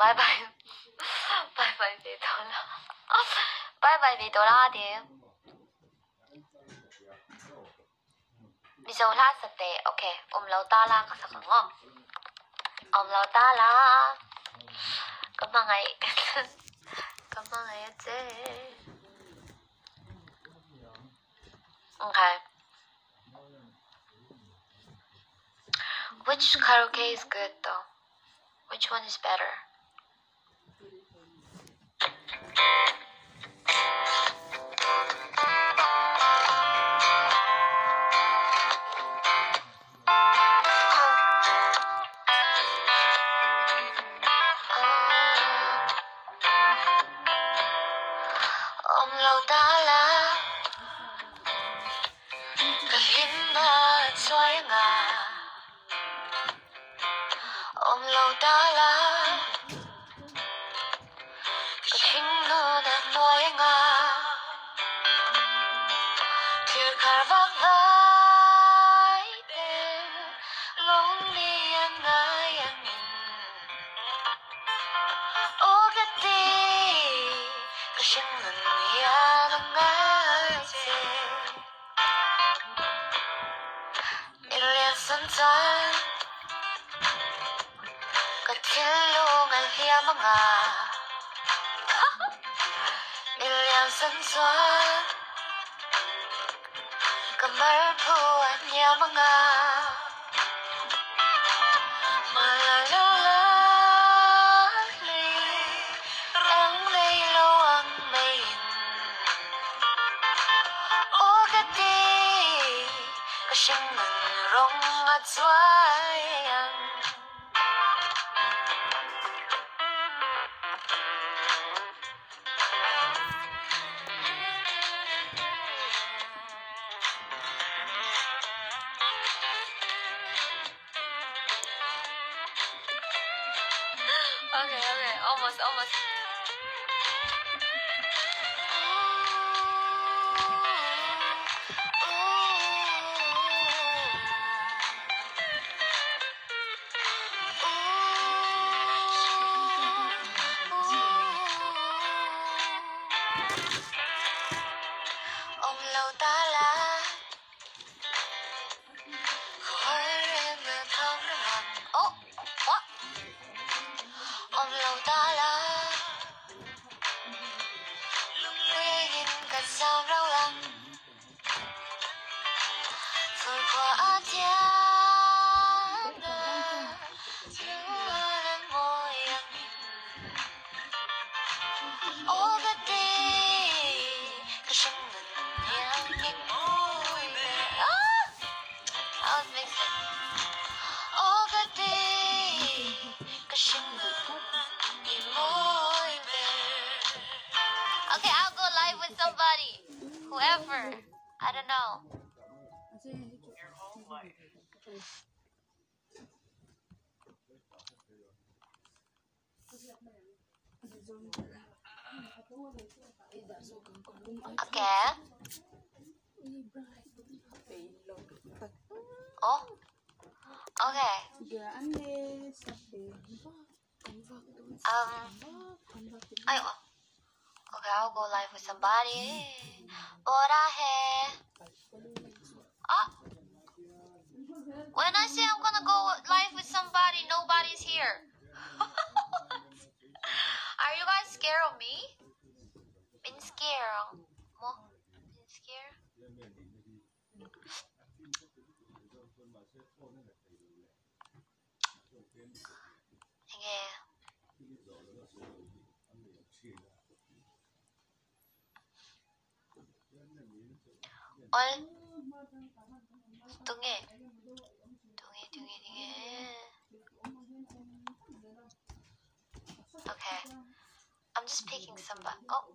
Bye bye. Bye bye Vitola. Bye bye Vitola đi. Bây giờ là sắp tới. Ok, awmlo ta la ka sa kango. Awmlo ta la. Kamangay. Kamangay ate. Okay. Which karaoke is good though? Which one is better? Awmlo ta la. Kahimna choy nga. Awmlo ta la. Kahimno na noy nga. Thier khar vak vai te. Long ni yang nga yang in. O gati. Kasing nan ya lang nga te. Ilya san tan. Katilong al hiya mga. Ilya san tan. Kamarpuan niya mga. Malalali. Ang laylo ang mayin. O gati. Kasing nanrong at swayang. Okay, almost. Awmlo ta la. Oh, what? Awmlo ta la. Lungleyin ka sao rau lang. Phơi qua á thiên đà. Lúa lên môi anh. Ô gati. Kasing nan yang in môi mẹ. I was mixing. Ô gati. Kasing nan in môi mẹ. Okay, I'll go live with somebody. Whoever. I don't know. Okay. Oh. Okay. Ayo. Okay, I'll go live with somebody. Bora hai. Ah. When I say I'm gonna go live with somebody, nobody's here. Are you guys scared of me? Been scared? Mo? Been scared? Okay. All. Tungi. Okay. I'm just picking somebody. Oh.